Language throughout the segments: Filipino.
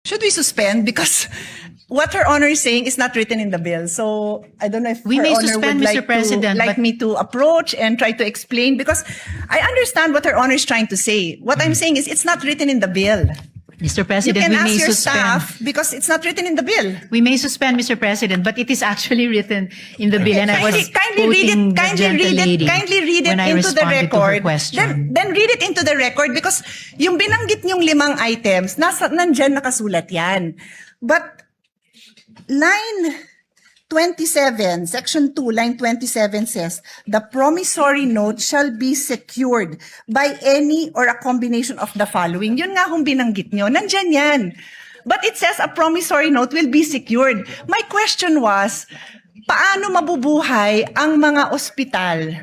Should we suspend? Because what Her Honor is saying is not written in the bill. So I don't know if We Her may Honor suspend, would Mr. President, like but- me to approach and try to explain, because I understand what Her Honor is trying to say. What I'm saying is it's not written in the bill. Mr. You President, can we ask may your suspend. staff because it's not written in the bill. We may suspend, Mr. President, but it is actually written in the bill, and I was Kindly read quoting it. the gentle lady Kindly read it when I into the responded to her record. question. Then read it into the record, because yung binanggit niyong 5 items, nandyan nakasulat yan. But line 27, section 2, line 27 says, the promissory note shall be secured by any or a combination of the following. Yun nga kung binanggit nyo, nandyan yan. But it says a promissory note will be secured. My question was, paano mabubuhay ang mga ospital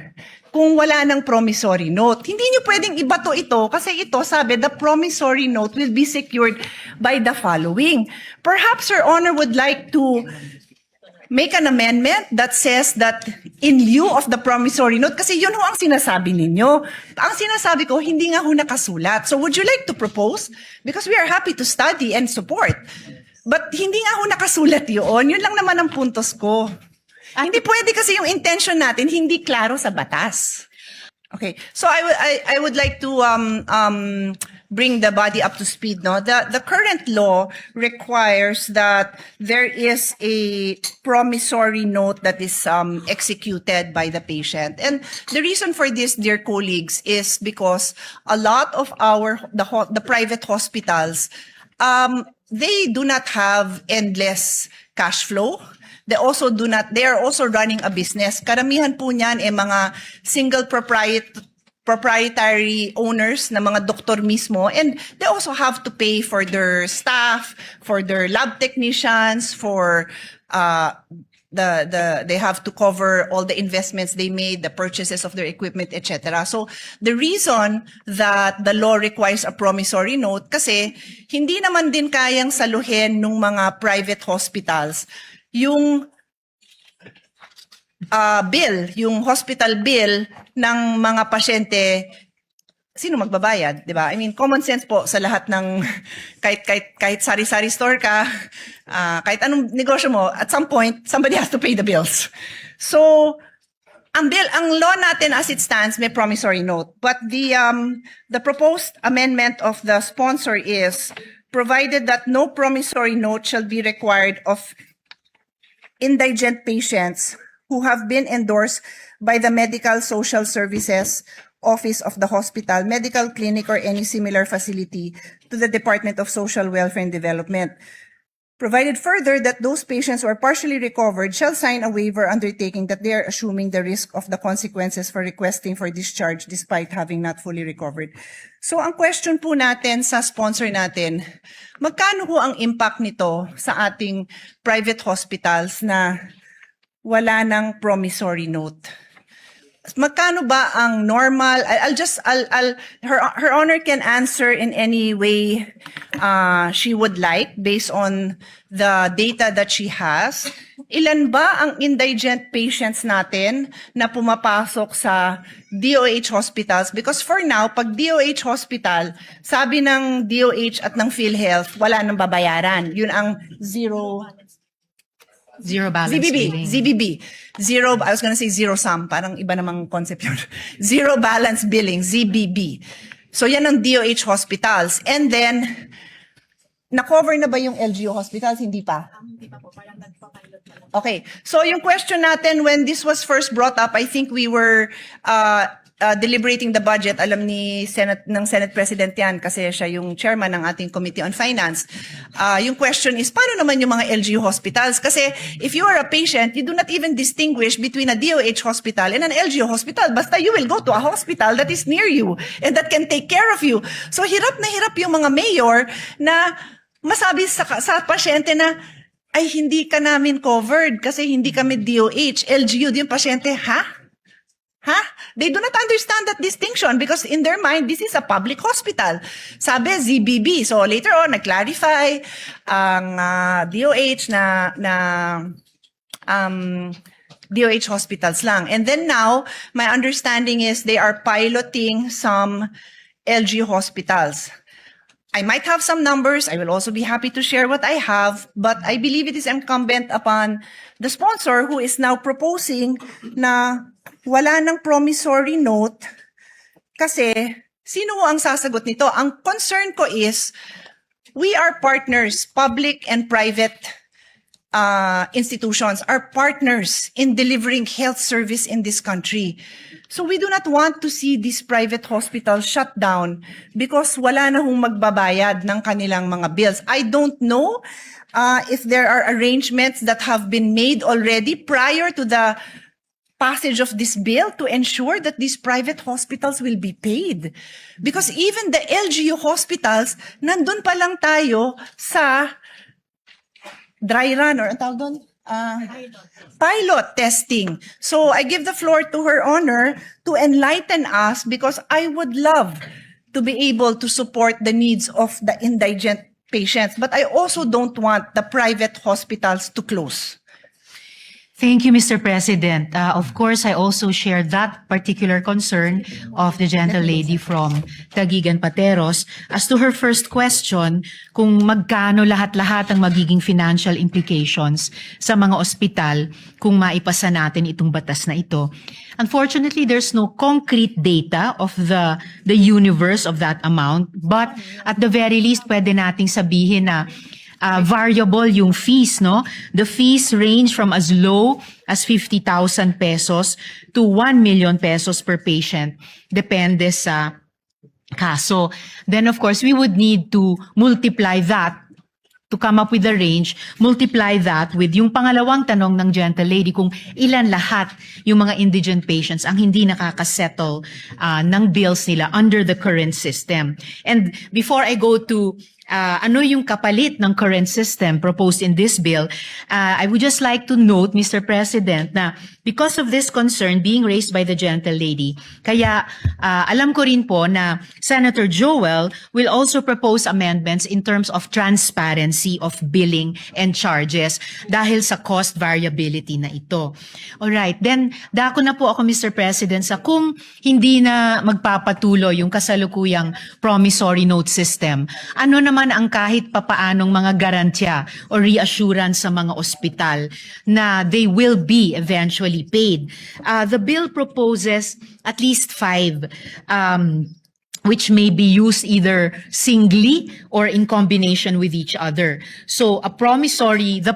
kung wala ng promissory note? Hindi nyo pwedeng ibato ito kasi ito sabi, the promissory note will be secured by the following. Perhaps Your Honor would like to make an amendment that says that in lieu of the promissory note, kasi yun ho ang sinasabi ninyo. Ang sinasabi ko, hindi nga ho nakasulat. So would you like to propose? Because we are happy to study and support. But hindi nga ho nakasulat yun. Yun lang naman ang puntos ko. Hindi pwede kasi yung intention natin hindi klaro sa batas. Okay, so I would like to bring the body up to speed. No, the current law requires that there is a promissory note that is executed by the patient, and the reason for this, dear colleagues, is because a lot of the private hospitals, they do not have endless cash flow. They are also running a business. Karamihan po niyan mga single proprietary owners na mga doktor mismo, and they also have to pay for their staff, for their lab technicians, for they have to cover all the investments they made, the purchases of their equipment, etc. So the reason that the law requires a promissory note, kasi hindi naman din kayang saluhin ng mga private hospitals yung yung hospital bill ng mga pasyente. Sino magbabayad, 'di ba? I mean, common sense po sa lahat ng kahit sari-sari store ka, kahit anong negosyo mo, at some point somebody has to pay the bills. So ang law natin as it stands may promissory note, but the proposed amendment of the sponsor is provided that no promissory note shall be required of indigent patients who have been endorsed by the Medical Social Services Office of the hospital, medical clinic, or any similar facility to the Department of Social Welfare and Development. Provided further that those patients who are partially recovered shall sign a waiver undertaking that they are assuming the risk of the consequences for requesting for discharge despite having not fully recovered. So ang question po natin sa sponsor natin, magkano ho ang impact nito sa ating private hospitals na wala ng promissory note? Magkano ba ang normal? Her Honor can answer in any way she would like based on the data that she has. Ilan ba ang indigent patients natin na pumapasok sa DOH hospitals? Because for now, pag DOH hospital, sabi ng DOH at ng PhilHealth, wala nang babayaran. Yun ang zero balance billing. ZBB. Zero, I was gonna say zero sum, parang iba namang concept yun. Zero balance billing, ZBB. So yan ang DOH hospitals. And then, na-cover na ba yung LGU hospitals? Hindi pa? Hindi pa po, parang nagpa-pilot na lang. Okay, so yung question natin, when this was first brought up, I think we were deliberating the budget. Alam ni Senate President yan kasi siya yung chairman ng ating Committee on Finance. Yung question is, paano naman yung mga LGU hospitals? Kasi if you are a patient, you do not even distinguish between a DOH hospital and an LGU hospital. Basta you will go to a hospital that is near you and that can take care of you. So hirap na hirap yung mga mayor na masabi sa pasyente na, ay hindi ka namin covered kasi hindi kami DOH. LGU din pasyente, ha? They do not understand that distinction because in their mind, this is a public hospital. Sabi, ZBB. So later on, nag-clarify ang DOH na DOH hospitals lang. And then now, my understanding is they are piloting some LG hospitals. I might have some numbers. I will also be happy to share what I have, but I believe it is incumbent upon the sponsor who is now proposing na wala ng promissory note kasi sino ang sasagot nito? Ang concern ko is we are partners, public and private institutions are partners in delivering health service in this country. So we do not want to see these private hospitals shut down because wala na hong magbabayad ng kanilang mga bills. I don't know if there are arrangements that have been made already prior to the passage of this bill to ensure that these private hospitals will be paid. Because even the LGU hospitals, nandun pa lang tayo sa dry run or ang tawag doon? Pilot testing. So I give the floor to Her Honor to enlighten us because I would love to be able to support the needs of the indigent patients, but I also don't want the private hospitals to close. Thank you, Mr. President. Of course, I also share that particular concern of the gentle lady from Taguigan Pateros. As to her first question, kung magkano lahat-lahat ang magiging financial implications sa mga ospital kung maipasa natin itong batas na ito. Unfortunately, there's no concrete data of the universe of that amount, but at the very least, pwede nating sabihin na variable yung fees, no? The fees range from as low as 50,000 pesos to 1 million pesos per patient. Depende sa kaso. Then of course, we would need to multiply that to come up with the range, multiply that with yung pangalawang tanong ng gentle lady kung ilan lahat yung mga indigent patients ang hindi nakakasettle ng bills nila under the current system. And before I go to ano yung kapalit ng current system proposed in this bill, I would just like to note, Mr. President, na because of this concern being raised by the gentle lady, kaya alam ko rin po na Senator Joel will also propose amendments in terms of transparency of billing and charges dahil sa cost variability na ito. Alright, then dako na po ako, Mr. President, sa kung hindi na magpapatuloy yung kasalukuyang promissory note system, ano naman ang kahit papaanong mga garantya o reassurance sa mga ospital na they will be eventually paid. The bill proposes at least 5 which may be used either singly or in combination with each other. So the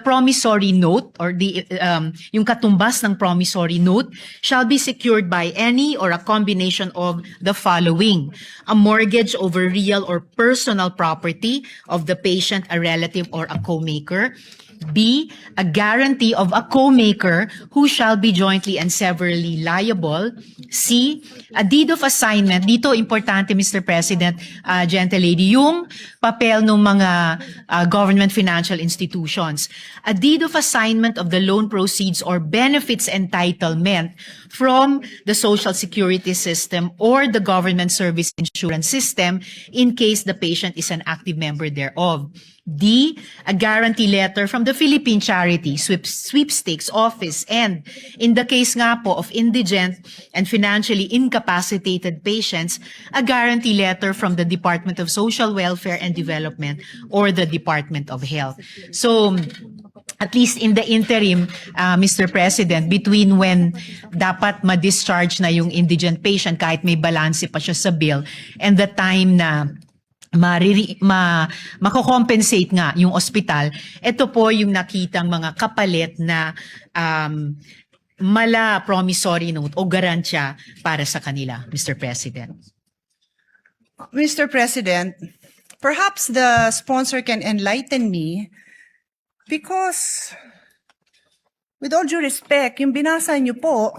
promissory note or yung katumbas ng promissory note shall be secured by any or a combination of the following: a mortgage over real or personal property of the patient, a relative, or a co-maker. B, a guarantee of a co-maker who shall be jointly and severally liable. C, a deed of assignment. Dito importante, Mr. President, gentle lady, yung papel ng mga government financial institutions. A deed of assignment of the loan proceeds or benefits entitlement from the Social Security system or the government service insurance system in case the patient is an active member thereof. D, a guarantee letter from the Philippine Charity Sweepstakes Office, and in the case nga po of indigent and financially incapacitated patients, a guarantee letter from the Department of Social Welfare and Development or the Department of Health. So, at least in the interim, Mr. President, between when dapat ma-discharge na yung indigent patient kahit may balanse pa siya sa bill and the time na mako-compensate nga yung ospital, ito po yung nakitang mga kapalit na mala promissory note o garansya para sa kanila, Mr. President. Mr. President, perhaps the sponsor can enlighten me because, with all due respect, yung binasa niyo po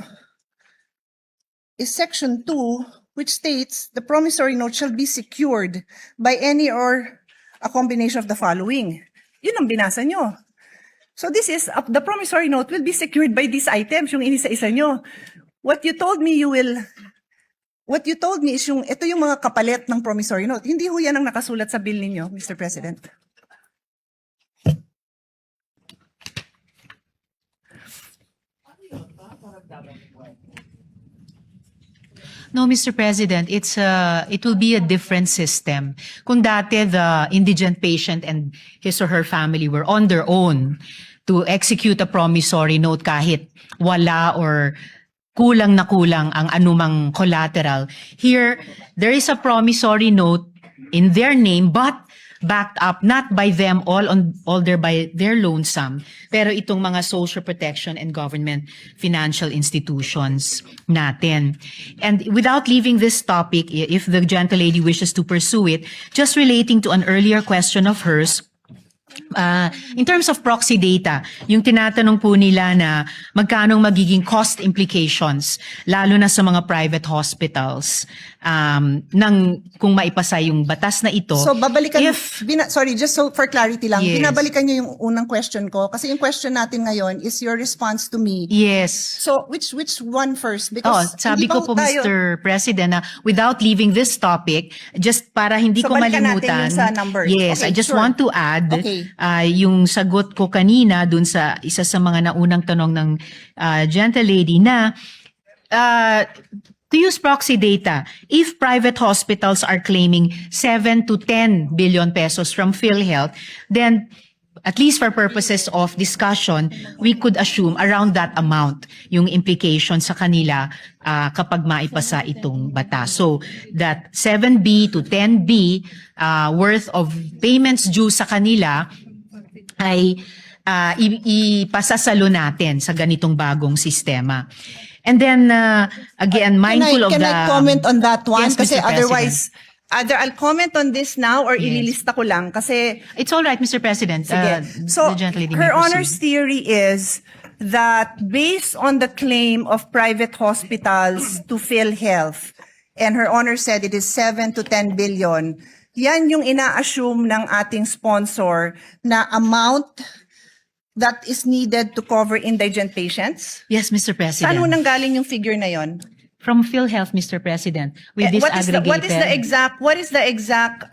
is Section 2, which states the promissory note shall be secured by any or a combination of the following. Yun ang binasa nyo. So this is, the promissory note will be secured by these items, yung inisa-isa nyo. What you told me is ito yung mga kapalit ng promissory note. Hindi ho yan ang nakasulat sa bill ninyo, Mr. President. No, Mr. President, it will be a different system. Kung dati the indigent patient and his or her family were on their own to execute a promissory note kahit wala or kulang na kulang ang anumang collateral. Here, there is a promissory note in their name but backed up not by them all by their lonesome, pero itong mga social protection and government financial institutions natin. And without leaving this topic, if the gentle lady wishes to pursue it, just relating to an earlier question of hers, in terms of proxy data, yung tinatanong po nila na magkanong magiging cost implications, lalo na sa mga private hospitals, kung maipasa yung batas na ito. So babalikan, If- sorry, just so for clarity lang, Yes. binabalikan niyo yung unang question ko kasi yung question natin ngayon is your response to me. Yes. So which one first? Oh, Because sabi hindi ko ba po, tayo- Mr. President, na without leaving this topic, just para hindi So, ko balikan natin malimutan. yung sa numbers. Yes, Okay, I just sure. want to add Okay. yung sagot ko kanina dun sa isa sa mga naunang tanong ng gentle lady na to use proxy data, if private hospitals are claiming 7 to 10 billion pesos from PhilHealth, then at least for purposes of discussion, we could assume around that amount yung implication sa kanila kapag maipasa itong batas. So that 7B to 10B worth of payments due sa kanila ay ipasasalo natin sa ganitong bagong sistema. And then, again, mindful of Can the... I comment on that one? Yes, Kasi Mr. otherwise, either I'll comment on this now or Yes. ililista ko lang kasi It's all right, Mr. President. sige. So The gentle lady may her proceed. honor's theory is that based on the claim of private hospitals to PhilHealth, and her honor said it is 7 to 10 billion, yan yung ina-assume ng ating sponsor na amount that is needed to cover indigent patients. Yes, Mr. President. Saan mo nanggaling yung figure na yon? From PhilHealth, Mr. President, with this What is the exact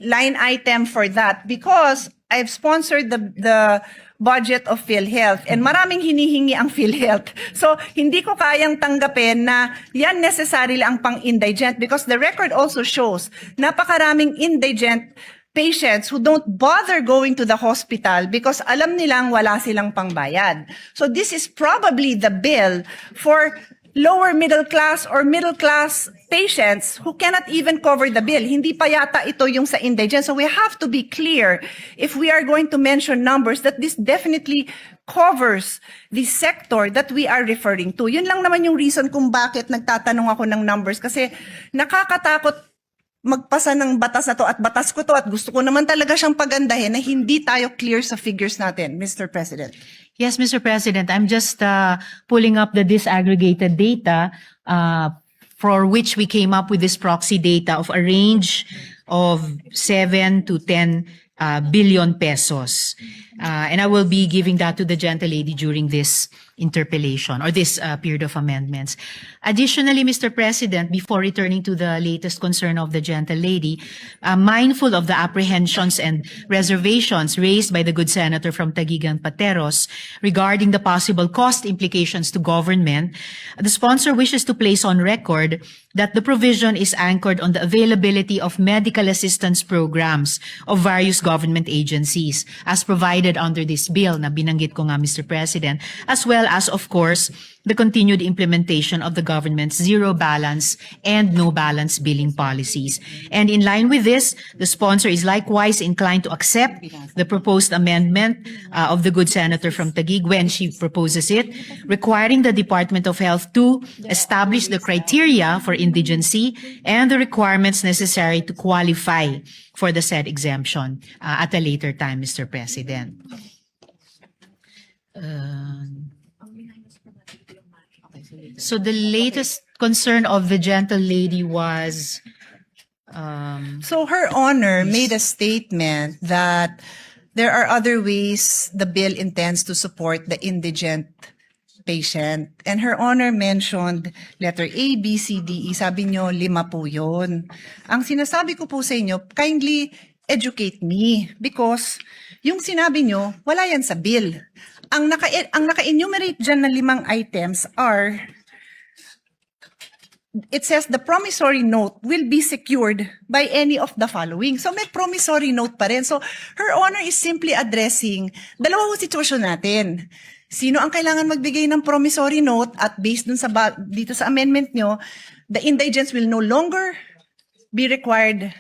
line item for that? Because I've sponsored the budget of PhilHealth and maraming hinihingi ang PhilHealth. So hindi ko kayang tanggapin na yan necessarily ang pang-indigent because the record also shows napakaraming indigent patients who don't bother going to the hospital because alam nilang wala silang pangbayad. So this is probably the bill for lower middle class or middle class patients who cannot even cover the bill. Hindi pa yata ito yung sa indigent. So we have to be clear if we are going to mention numbers that this definitely covers the sector that we are referring to. Yun lang naman yung reason kung bakit nagtatanong ako ng numbers kasi nakakatakot magpasa ng batas na to at batas ko to at gusto ko naman talaga siyang pagandahin na hindi tayo clear sa figures natin, Mr. President. Yes, Mr. President. I'm just pulling up the disaggregated data for which we came up with this proxy data of a range of 7 to 10 billion pesos. And I will be giving that to the gentle lady during this interpellation or this period of amendments. Additionally, Mr. President, before returning to the latest concern of the gentle lady, mindful of the apprehensions and reservations raised by the good senator from Taguigan Pateros regarding the possible cost implications to government, the sponsor wishes to place on record that the provision is anchored on the availability of medical assistance programs of various government agencies as provided under this bill na binanggit ko nga, Mr. President, as well as, of course, the continued implementation of the government's zero balance and no balance billing policies. And in line with this, the sponsor is likewise inclined to accept the proposed amendment of the good senator from Taguig when she proposes it, requiring the Department of Health to establish the criteria for indigency and the requirements necessary to qualify for the said exemption at a later time, Mr. President. So the latest concern of the gentle lady was, So her honor made a statement that there are other ways the bill intends to support the indigent patient. And her honor mentioned letter A, B, C, D, E. Sabi nyo, 5 po yun. Ang sinasabi ko po sa inyo, kindly educate me because yung sinabi nyo, wala yan sa bill. Ang naka-enumerate dyan na 5 items are it says the promissory note will be secured by any of the following. So may promissory note pa rin. So Her Honor is simply addressing dalawang sitwasyon natin. Sino ang kailangan magbigay ng promissory note at based dun sa dito sa amendment nyo, the indigents will no longer be required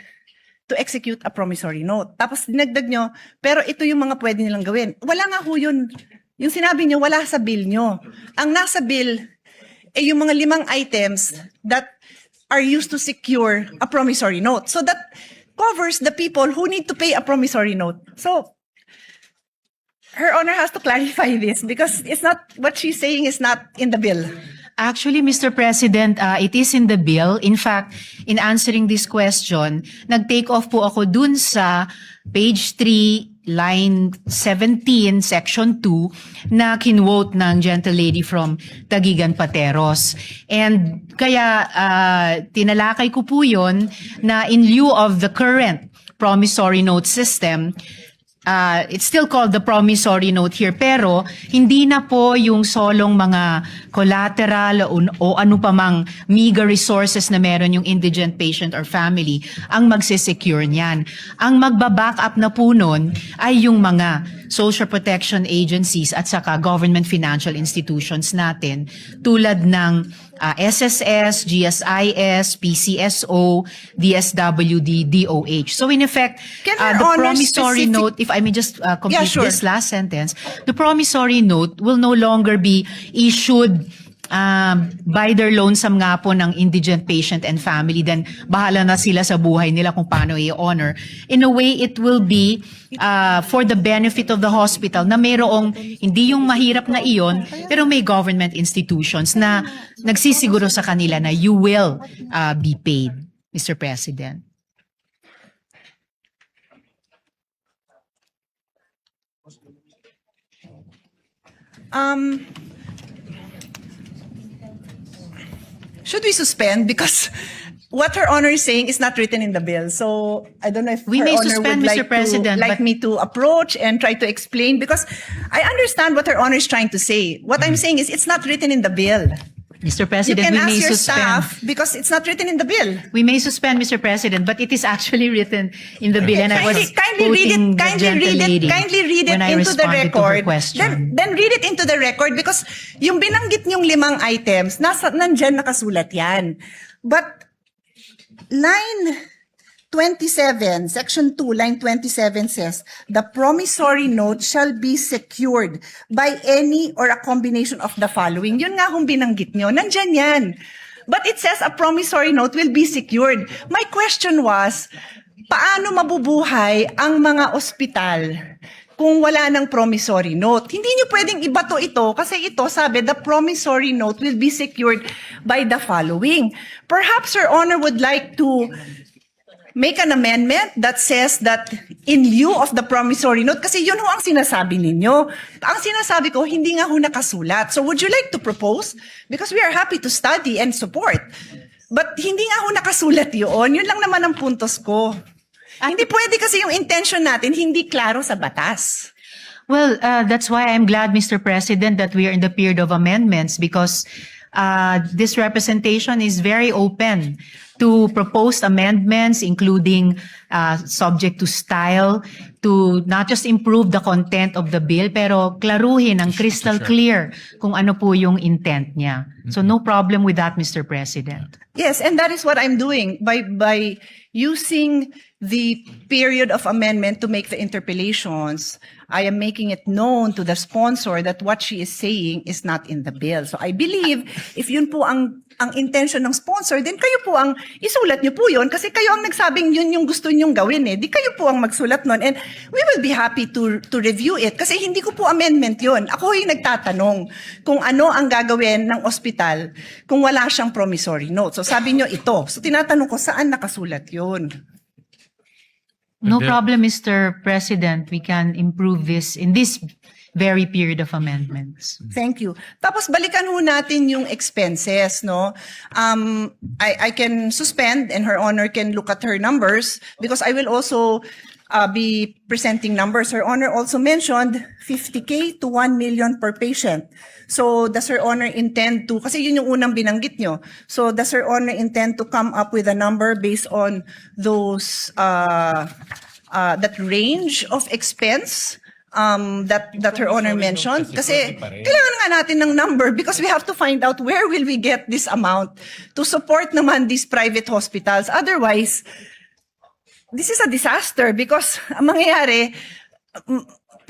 to execute a promissory note. Tapos dinagdag nyo, pero ito yung mga pwede nilang gawin. Wala nga ho yun. Yung sinabi nyo, wala sa bill nyo. Ang nasa bill, yung mga 5 items that are used to secure a promissory note. So that covers the people who need to pay a promissory note. So, Her Honor has to clarify this because it's not, what she's saying is not in the bill. Actually, Mr. President, it is in the bill. In fact, in answering this question, nag-take off po ako dun sa page 3, line 17, section 2, na kinwote ng gentle lady from Taguigan Pateros. And kaya tinalakay ko po yun na in lieu of the current promissory note system, it's still called the promissory note here, pero hindi na po yung solong mga collateral o ano pa mang meager resources na meron yung indigent patient or family ang magsisecure niyan. Ang magbaback up na po nun ay yung mga social protection agencies at saka government financial institutions natin tulad ng SSS, GSIS, PCSO, DSWD, DOH. So in effect, Can Her the Honor promissory specific- note, if I may just complete Yeah, sure. this last sentence, the promissory note will no longer be issued by their lonesome nga po ng indigent patient and family, then bahala na sila sa buhay nila kung paano i-honor. In a way, it will be for the benefit of the hospital na mayroong, hindi yung mahirap na iyon, pero may government institutions na nagsisiguro sa kanila na you will be paid, Mr. President. Should we suspend? Because what Her Honor is saying is not written in the bill. So I don't know if We Her may Honor suspend, would Mr. President, like but- me to approach and try to explain, because I understand what Her Honor is trying to say. What I'm saying is it's not written in the bill. Mr. You President, can we ask may your suspend. staff because it's not written in the bill. We may suspend, Mr. President, but it is actually written in the bill, and I was Kindly read quoting it. the gentle lady Kindly read it when I into the responded to her record. question. Then read it into the record because yung binanggit niyong 5 items, nandyan nakasulat yan. But line 27, section 2, line 27 says, the promissory note shall be secured by any or a combination of the following. Yun nga kung binanggit nyo, nandyan yan. But it says a promissory note will be secured. My question was, paano mabubuhay ang mga ospital kung wala ng promissory note? Hindi nyo pwedeng ibato ito kasi ito sabi, the promissory note will be secured by the following. Perhaps Your Honor would like to make an amendment that says that in lieu of the promissory note, kasi yun ho ang sinasabi ninyo. Ang sinasabi ko, hindi nga ho nakasulat. So would you like to propose? Because we are happy to study and support. But hindi nga ho nakasulat yun. Yun lang naman ang puntos ko. Hindi pwede kasi yung intention natin, hindi klaro sa batas. Well, that's why I'm glad, Mr. President, that we are in the period of amendments, because this representation is very open to proposed amendments, including subject to style, to not just improve the content of the bill, pero klaruhin ng crystal clear kung ano po yung intent niya. So no problem with that, Mr. President. Yes, and that is what I'm doing by using the period of amendment to make the interpellations. I am making it known to the sponsor that what she is saying is not in the bill. So I believe if yun po ang intention ng sponsor, then kayo po ang isulat niyo po yun kasi kayo ang nagsabing yun yung gusto niyong gawin eh. Di kayo po ang magsulat nun and we will be happy to review it kasi hindi ko po amendment yun. Ako yung nagtatanong kung ano ang gagawin ng ospital kung wala siyang promissory note. So sabi niyo ito. So tinatanong ko saan nakasulat yun? No problem, Mr. President. We can improve this in this very period of amendments. Thank you. Tapos balikan ho natin yung expenses, no? I can suspend and Her Honor can look at her numbers because I will also be presenting numbers. Her Honor also mentioned 50K to 1 million per patient. So does Her Honor intend to, kasi yun yung unang binanggit nyo, so does Her Honor intend to come up with a number based on those, that range of expense that Her Honor mentioned? Kasi kailangan nga natin ng number because we have to find out where will we get this amount to support naman these private hospitals. Otherwise, this is a disaster because ang mangyayari,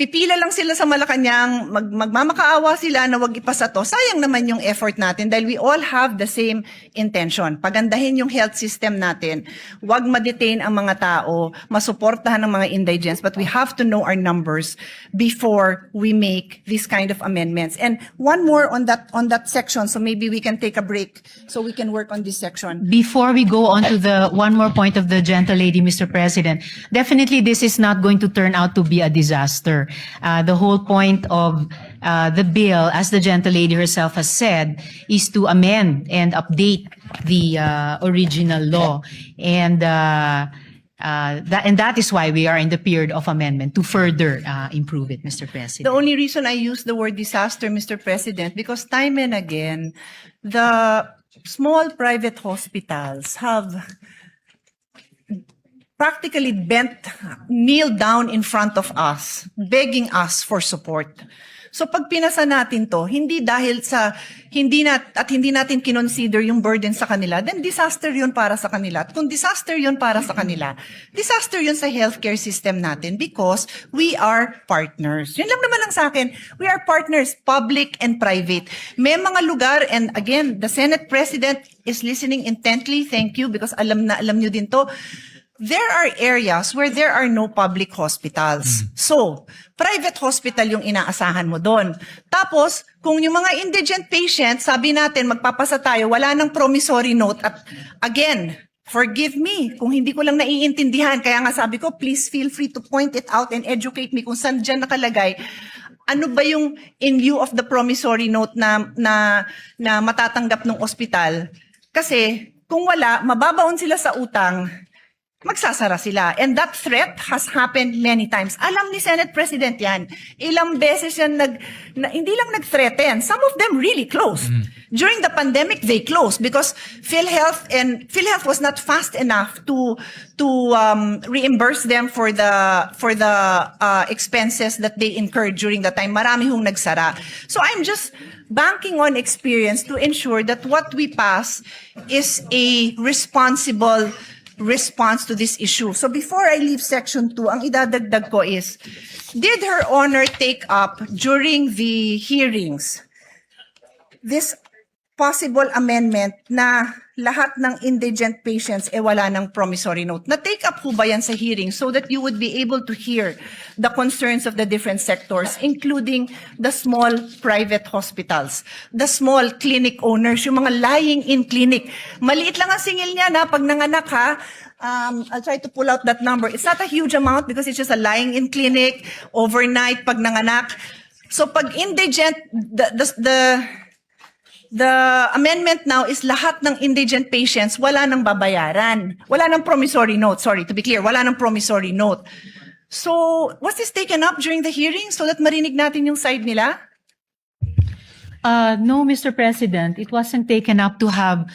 pipila lang sila sa Malacanang, magmamakaawa sila na wag ipasa to. Sayang naman yung effort natin dahil we all have the same intention. Pagandahin yung health system natin. Wag ma-detain ang mga tao, masuportahan ng mga indigents, but we have to know our numbers before we make these kind of amendments. And one more on that section, so maybe we can take a break so we can work on this section. Before we go on to the one more point of the gentle lady, Mr. President, definitely this is not going to turn out to be a disaster. The whole point of the bill, as the gentle lady herself has said, is to amend and update the original law, and that is why we are in the period of amendment to further improve it, Mr. President. The only reason I use the word disaster, Mr. President, because time and again, the small private hospitals have practically kneel down in front of us, begging us for support. So pag pinasa natin to, hindi dahil sa hindi natin kinonsider yung burden sa kanila, then disaster yun para sa kanila. At kung disaster yun para sa kanila, disaster yun sa healthcare system natin because we are partners. Yun lang naman lang sa akin. We are partners, public and private. May mga lugar, and again, the Senate President is listening intently. Thank you because alam nyo din to. There are areas where there are no public hospitals. So, private hospital yung inaasahan mo doon. Tapos, kung yung mga indigent patients, sabi natin, magpapasa tayo, wala nang promissory note. At again, forgive me kung hindi ko lang naiintindihan. Kaya nga sabi ko, please feel free to point it out and educate me kung saan dyan nakalagay. Ano ba yung in lieu of the promissory note na matatanggap ng ospital? Kasi, kung wala, mababaon sila sa utang, magsasara sila. And that threat has happened many times. Alam ni Senate President yan. Ilang beses yan hindi lang nag-threaten. Some of them really closed. During the pandemic, they closed because PhilHealth was not fast enough to reimburse them for the expenses that they incurred during the time. Marami hong nagsara. So I'm just banking on experience to ensure that what we pass is a responsible response to this issue. So before I leave section 2, ang idadagdag ko is, did Her Honor take up during the hearings this possible amendment na lahat ng indigent patients wala ng promissory note? Na-take up po ba yan sa hearing so that you would be able to hear the concerns of the different sectors, including the small private hospitals, the small clinic owners, yung mga lying-in clinic. Maliit lang ang singil niya na pag nanganak ha, I'll try to pull out that number. It's not a huge amount because it's just a lying-in clinic, overnight pag nanganak. So pag indigent, the amendment now is lahat ng indigent patients wala nang babayaran. Wala nang promissory note. Sorry, to be clear, wala nang promissory note. So, was this taken up during the hearing so that marinig natin yung side nila? No, Mr. President, it wasn't taken up to have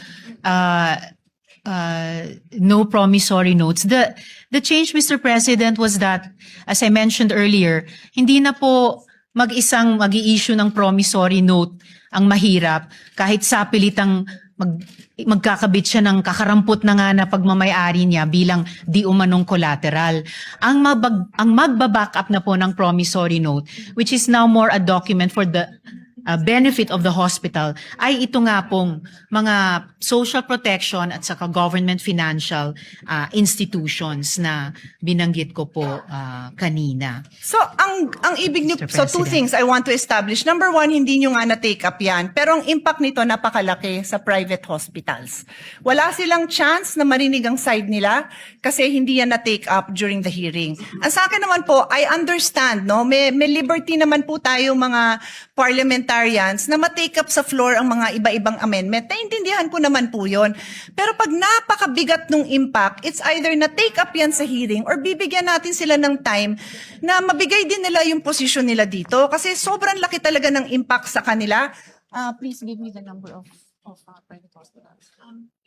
no promissory notes. The change, Mr. President, was that, as I mentioned earlier, hindi na po mag-isang mag-i-issue ng promissory note ang mahirap, kahit sapilitang magkakabit siya ng kakarampot na nga na pagmamayari niya bilang di umanong collateral. Ang magbaback up na po ng promissory note, which is now more a document for the benefit of the hospital, ay ito nga pong mga social protection at saka government financial institutions na binanggit ko po kanina. So, ang ibig niyo, so two things I want to establish. Number one, hindi nyo nga na-take up yan, pero ang impact nito napakalaki sa private hospitals. Wala silang chance na marinig ang side nila kasi hindi yan na-take up during the hearing. Ang sa akin naman po, I understand, no? May liberty naman po tayo mga parliamentary parliamentarians na matake up sa floor ang mga iba-ibang amendment. Naintindihan ko naman po yun. Pero pag napakabigat nung impact, it's either na take up yan sa hearing or bibigyan natin sila ng time na mabigay din nila yung posisyon nila dito. Kasi sobrang laki talaga ng impact sa kanila. Please give me the number of private hospitals.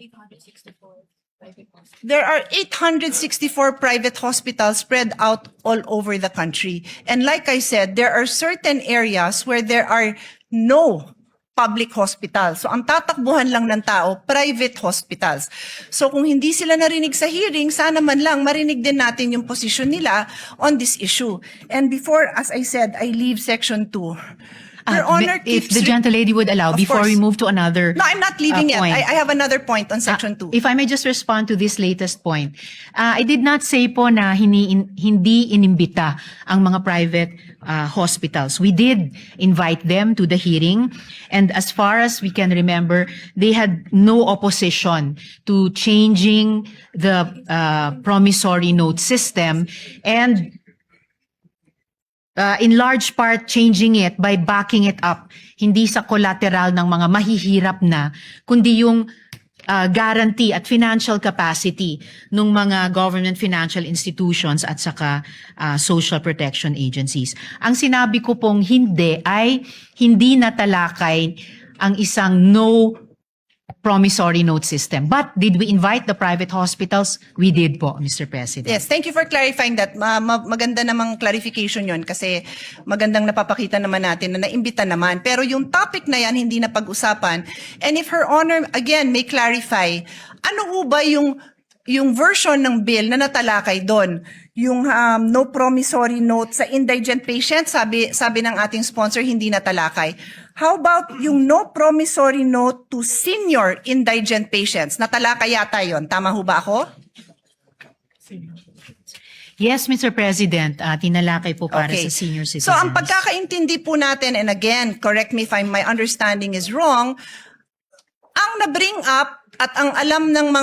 864 private hospitals. There are 864 private hospitals spread out all over the country. And like I said, there are certain areas where there are no public hospitals. So ang tatakbuhan lang ng tao, private hospitals. So kung hindi sila narinig sa hearing, sana man lang marinig din natin yung posisyon nila on this issue. And before, as I said, I leave Section 2. Your Honor if keeps the gentlelady would allow, Of before we course. move to another No, I'm not leaving yet. point. I have another point on Section 2. If I may just respond to this latest point. I did not say po na hindi inimbita ang mga private hospitals. We did invite them to the hearing, and as far as we can remember, they had no opposition to changing the promissory note system, and in large part changing it by backing it up, hindi sa collateral ng mga mahihirap na, kundi yung guarantee at financial capacity ng mga government financial institutions at saka social protection agencies. Ang sinabi ko pong hindi ay hindi natalakay ang isang no promissory note system. But did we invite the private hospitals? We did po, Mr. President. Yes, thank you for clarifying that. Maganda namang clarification yon kasi magandang napapakita naman natin na naimbita naman. Pero yung topic na yan, hindi na pag-usapan. And if Her Honor, again, may clarify, ano ho ba yung version ng bill na natalakay doon? Yung no promissory note sa indigent patient, sabi ng ating sponsor, hindi natalakay. How about yung no promissory note to senior indigent patients? Natalakay yata yon. Tama ho ba ako? Yes, Mr. President, tinalakay po para Okay. sa senior citizens. So ang pagkakaintindi po natin, and again, correct me if my understanding is wrong, ang na-bring up at ang alam ng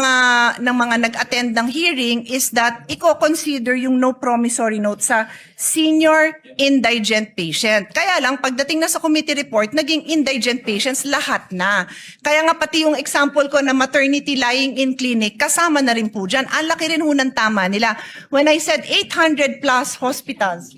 mga nag-attend ng hearing is that i-consider yung no promissory note sa senior indigent patient. Kaya lang, pagdating na sa committee report, naging indigent patients lahat na. Kaya nga pati yung example ko na maternity lying in clinic, kasama na rin po dyan. Ang laki rin ho ng tama nila. When I said 800 plus hospitals,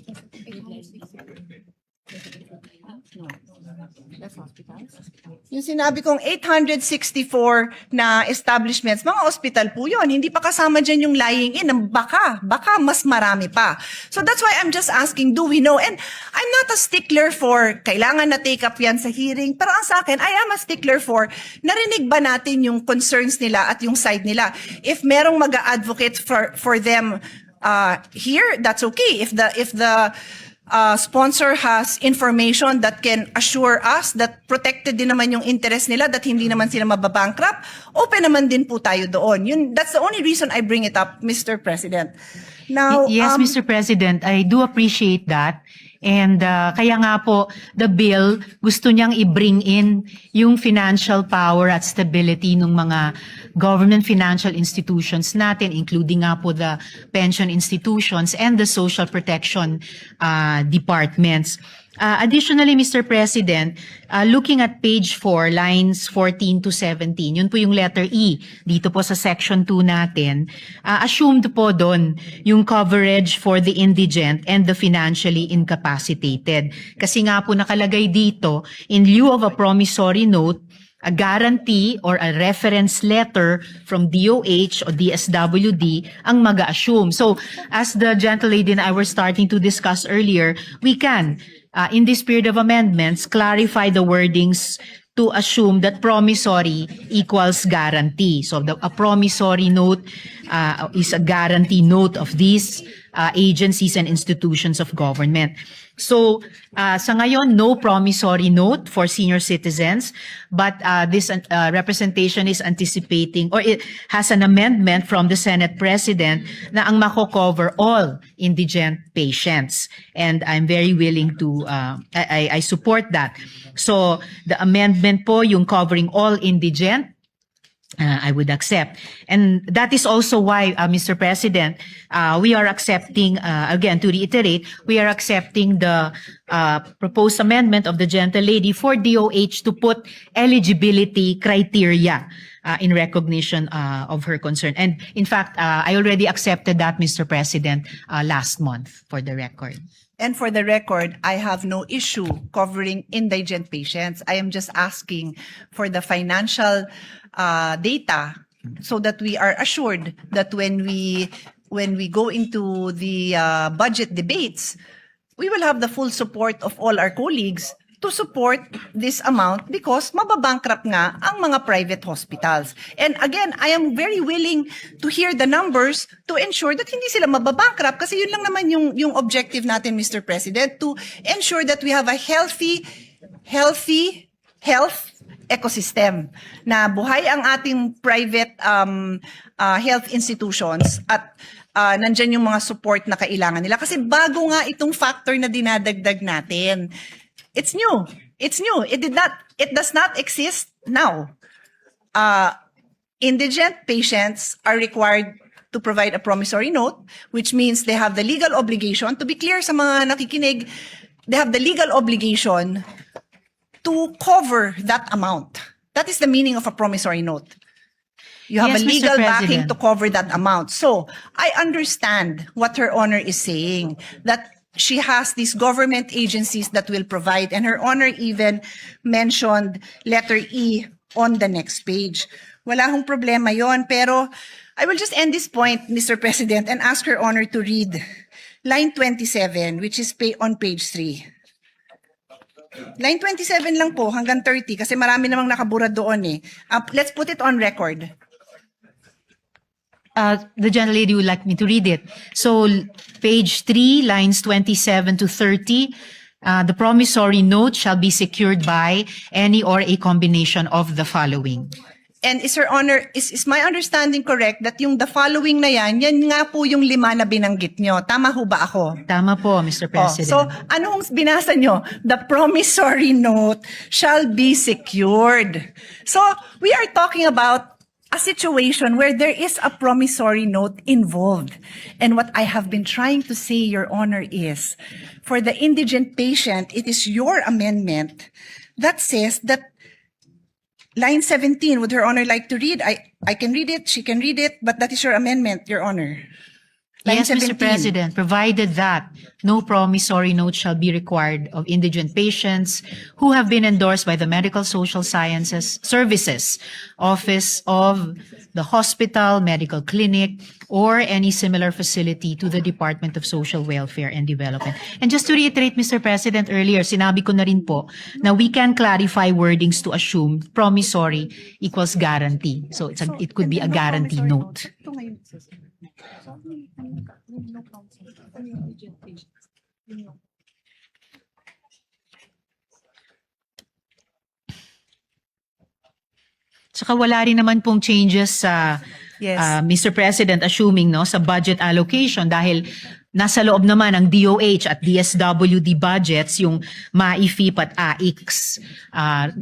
yung sinabi kong 864 na establishments, mga hospital po yun. Hindi pa kasama dyan yung lying in. Baka mas marami pa. So that's why I'm just asking, do we know? And I'm not a stickler for kailangan na take up yan sa hearing. Pero ang sa akin, I am a stickler for narinig ba natin yung concerns nila at yung side nila. If merong mag-advocate for them here, that's okay. If the sponsor has information that can assure us that protected din naman yung interest nila, that hindi naman sila mababankrupt, open naman din po tayo doon. That's the only reason I bring it up, Mr. President. Now, Yes, Mr. President, I do appreciate that. And kaya nga po, the bill, gusto niyang i-bring in yung financial power at stability ng mga government financial institutions natin, including nga po the pension institutions and the social protection departments. Additionally, Mr. President, looking at page 4, lines 14 to 17, yun po yung letter E dito po sa section 2 natin, assumed po doon yung coverage for the indigent and the financially incapacitated. Kasi nga po nakalagay dito, in lieu of a promissory note, a guarantee or a reference letter from DOH or DSWD ang mag-assume. So, as the gentlelady and I were starting to discuss earlier, we can, in this period of amendments, clarify the wordings to assume that promissory equals guarantee. So, a promissory note is a guarantee note of these agencies and institutions of government. So, sa ngayon, no promissory note for senior citizens, but this representation is anticipating, or it has an amendment from the Senate President na ang mako-cover all indigent patients. And I'm very willing to, I support that. So, the amendment po, yung covering all indigent, I would accept. And that is also why, Mr. President, we are accepting, again, to reiterate, we are accepting the proposed amendment of the gentle lady for DOH to put eligibility criteria in recognition of her concern. And in fact, I already accepted that, Mr. President, last month, for the record. And for the record, I have no issue covering indigent patients. I am just asking for the financial data so that we are assured that when we go into the budget debates, we will have the full support of all our colleagues to support this amount because mababankrupt nga ang mga private hospitals. And again, I am very willing to hear the numbers to ensure that hindi sila mababankrupt kasi yun lang naman yung objective natin, Mr. President, to ensure that we have a healthy health ecosystem na buhay ang ating private health institutions at nandyan yung mga support na kailangan nila. Kasi bago nga itong factor na dinadagdag natin. It's new. It's new. It does not exist now. Indigent patients are required to provide a promissory note, which means they have the legal obligation, to be clear sa mga nakikinig, they have the legal obligation to cover that amount. That is the meaning of a promissory note. You have Yes, a Mr. legal backing President. to cover that amount. So I understand what Her Honor is saying, that she has these government agencies that will provide, and Her Honor even mentioned letter E on the next page. Wala hong problema yon, pero I will just end this point, Mr. President, and ask Her Honor to read line 27, which is on page 3. Line 27 lang po, hanggang 30, kasi marami namang nakabura doon eh. Let's put it on record. The gentle lady would like me to read it. So, page 3, lines 27 to 30, the promissory note shall be secured by any or a combination of the following. And is Her Honor, is my understanding correct that yung the following na yan nga po yung 5 na binanggit nyo. Tama ho ba ako? Tama po, Mr. President. So, anong binasa nyo? The promissory note shall be secured. So, we are talking about a situation where there is a promissory note involved. And what I have been trying to say, Your Honor, is for the indigent patient, it is your amendment that says that line 17, would Her Honor like to read? I can read it, she can read it, but that is your amendment, Your Honor. Line Yes, Mr. 17. President, provided that no promissory note shall be required of indigent patients who have been endorsed by the Medical Social Sciences Services Office of the hospital, medical clinic, or any similar facility to the Department of Social Welfare and Development. And just to reiterate, Mr. President, earlier, sinabi ko na rin po na we can clarify wordings to assume promissory equals guarantee. So it could be a guarantee note. Saka wala rin naman pong changes sa Yes. Mr. President, assuming no sa budget allocation dahil nasa loob naman ng DOH at DSWD budgets yung MAIFIP at AIX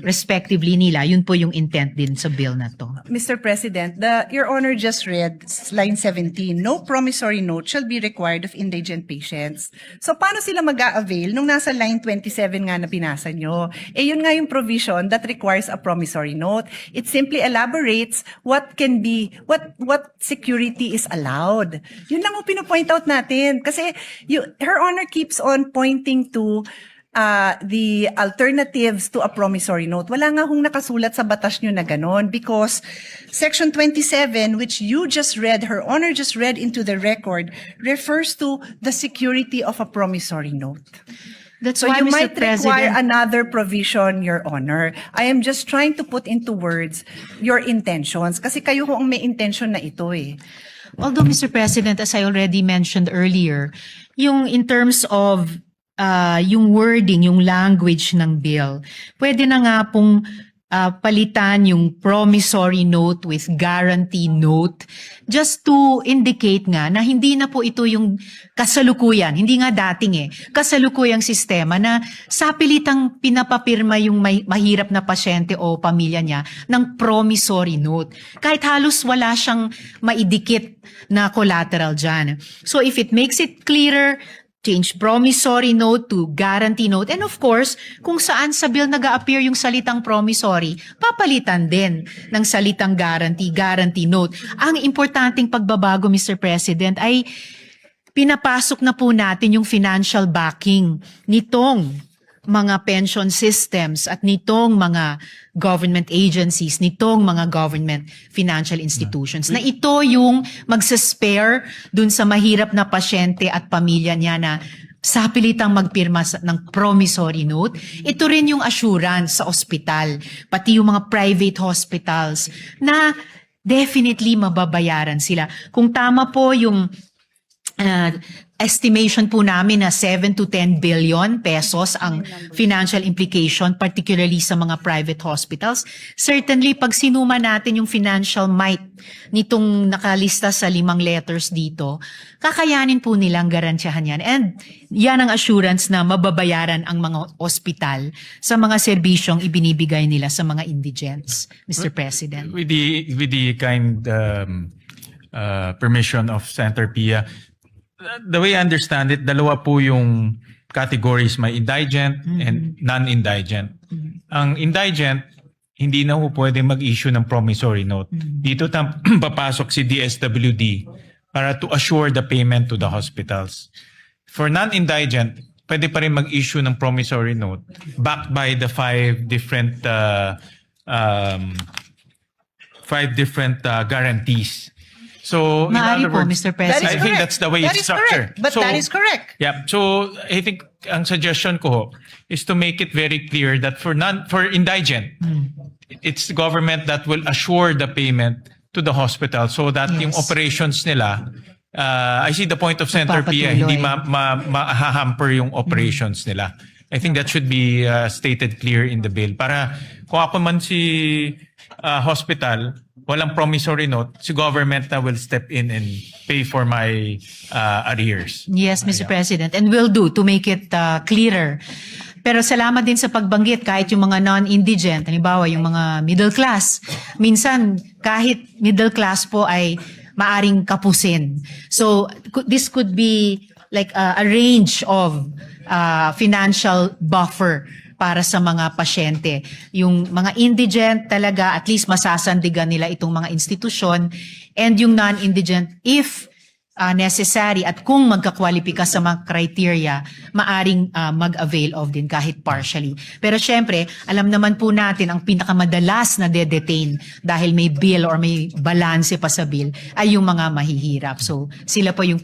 respectively nila. Yun po yung intent din sa bill na to. Mr. President, Your Honor just read line 17, no promissory note shall be required of indigent patients. So paano sila mag-a-avail nung nasa line 27 nga na pinasa nyo? Eh yun nga yung provision that requires a promissory note. It simply elaborates what can be, what security is allowed. Yun lang ang pinopoint out natin. Kasi Her Honor keeps on pointing to the alternatives to a promissory note. Wala nga hong nakasulat sa batas nyo na ganon because Section 27, which you just read, Her Honor just read into the record, refers to the security of a promissory note. That's So why, you Mr. might require President, another provision, Your Honor. I am just trying to put into words your intentions kasi kayo ho ang may intention na ito eh. although Mr. President, as I already mentioned earlier, yung in terms of yung wording, yung language ng bill, pwede na nga pong palitan yung promissory note with guarantee note just to indicate nga na hindi na po ito yung kasalukuyan, hindi nga dating kasalukuyang sistema na sapilitang pinapapirma yung mahirap na pasyente o pamilya niya ng promissory note. Kahit halos wala siyang maidikit na collateral dyan. So if it makes it clearer, change promissory note to guarantee note. And of course, kung saan sa bill nag-a-appear yung salitang promissory, papalitan din ng salitang guarantee note. Ang importanteng pagbabago, Mr. President, ay pinapasok na po natin yung financial backing nitong mga pension systems at nitong mga government agencies, nitong mga government financial institutions, na ito yung magsaspare dun sa mahirap na pasyente at pamilya niya na sapilitang magpirma ng promissory note. Ito rin yung assurance sa ospital, pati yung mga private hospitals na definitely mababayaran sila. Kung tama po yung estimation po namin na 7 to 10 billion pesos ang financial implication, particularly sa mga private hospitals. Certainly, pag sinuma natin yung financial might nitong nakalista sa 5 letters dito, kakayanin po nilang garantiyahan yan. And yan ang assurance na mababayaran ang mga ospital sa mga serbisyong ibinibigay nila sa mga indigents, Mr. President. With the kind permission of Senator Pia, the way I understand it, dalawa po yung categories, may indigent and non-indigent. Ang indigent, hindi na po pwede mag-issue ng promissory note. Dito papasok si DSWD para to assure the payment to the hospitals. For non-indigent, pwede pa rin mag-issue ng promissory note backed by the 5 different guarantees. So, in Maaari other po, words, Mr. President. I think that's the way That it's is correct. structured. But that is correct. Yeah. So I think ang suggestion ko is to make it very clear that for indigent, it's the government that will assure the payment to the hospital so that yung operations nila, I see the point of Senator Pia, hindi ma-hamper yung operations nila. I think that should be stated clear in the bill. Para kung ako man si hospital, walang promissory note, si government na will step in and pay for my arrears. Yes, Mr. President, and will do to make it clearer. Pero salamat din sa pagbanggit kahit yung mga non-indigent, halimbawa yung mga middle class. Minsan, kahit middle class po ay maaring kapusin. So, this could be like a range of financial buffer para sa mga pasyente. Yung mga indigent talaga, at least masasandigan nila itong mga institusyon, and yung non-indigent, if necessary at kung magkakwalipika sa mga criteria, maaring mag-avail of din kahit partially. Pero syempre, alam naman po natin ang pinakamadalas na de-detain dahil may bill or may balanse pa sa bill ay yung mga mahihirap. So sila po yung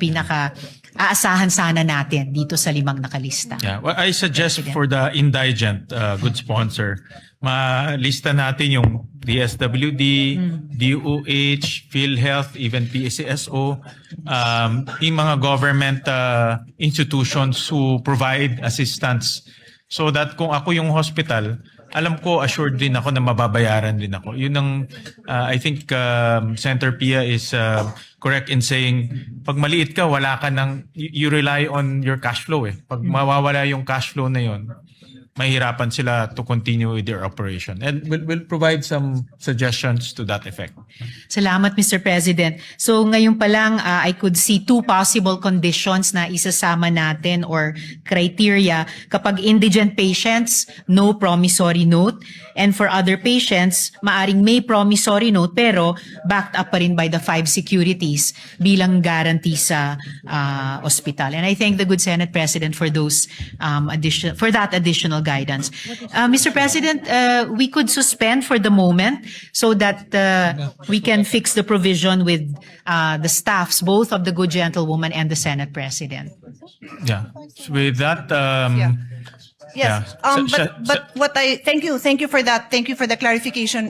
aasahan sana natin dito sa 5 nakalista. Yeah, well, I suggest for the indigent good sponsor, malista natin yung DSWD, DOH, PhilHealth, even PCSO, yung mga government institutions who provide assistance so that kung ako yung hospital, alam ko, assured din ako na mababayaran din ako. Yun ang, I think Senator Pia is correct in saying, pag maliit ka, wala ka ng, you rely on your cash flow eh. Pag mawawala yung cash flow na yun, mahirapan sila to continue with their operation. And we'll provide some suggestions to that effect. Salamat, Mr. President. So ngayon pa lang, I could see 2 possible conditions na isasama natin or criteria. Kapag indigent patients, no promissory note. And for other patients, maaring may promissory note pero backed up pa rin by the 5 securities bilang guarantee sa hospital. And I thank the good Senate President for those for that additional guidance. Mr. President, we could suspend for the moment so that we can fix the provision with the staffs, both of the good gentlewoman and the Senate President. Yeah. So with that, Yes. yeah. But what thank you for that. Thank you for the clarification.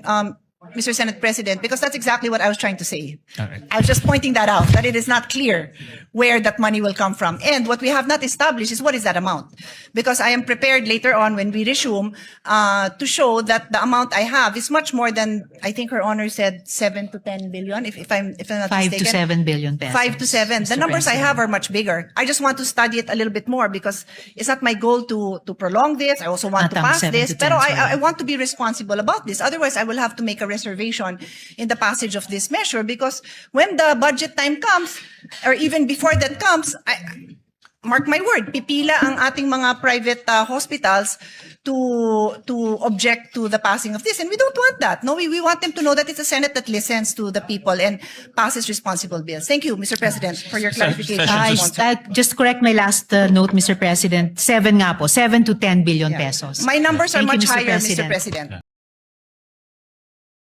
Mr. Senate President, because that's exactly what I was trying to say. All right. I was just pointing that out, that it is not clear where that money will come from. And what we have not established is what is that amount. Because I am prepared later on when we resume to show that the amount I have is much more than, I think Her Honor said 7 to 10 billion, if I'm not 5 mistaken. to 7 billion pesos. 5 to 7. The Mr. numbers I President. have are much bigger. I just want to study it a little bit more because it's not my goal to prolong this. I also want to Not ang pass 7 this. to 10, Pero sorry. I want to be responsible about this. Otherwise, I will have to make a reservation in the passage of this measure because when the budget time comes, or even before that comes, mark my word, pipila ang ating mga private hospitals to object to the passing of this. And we don't want that. No, we want them to know that it's a Senate that listens to the people and passes responsible bills. Thank you, Mr. President, for your clarification. Session Just correct my last note, Mr. President. 7 nga po, 7 to 10 billion pesos. My numbers are Thank you, much Mr. higher, Mr. President. President.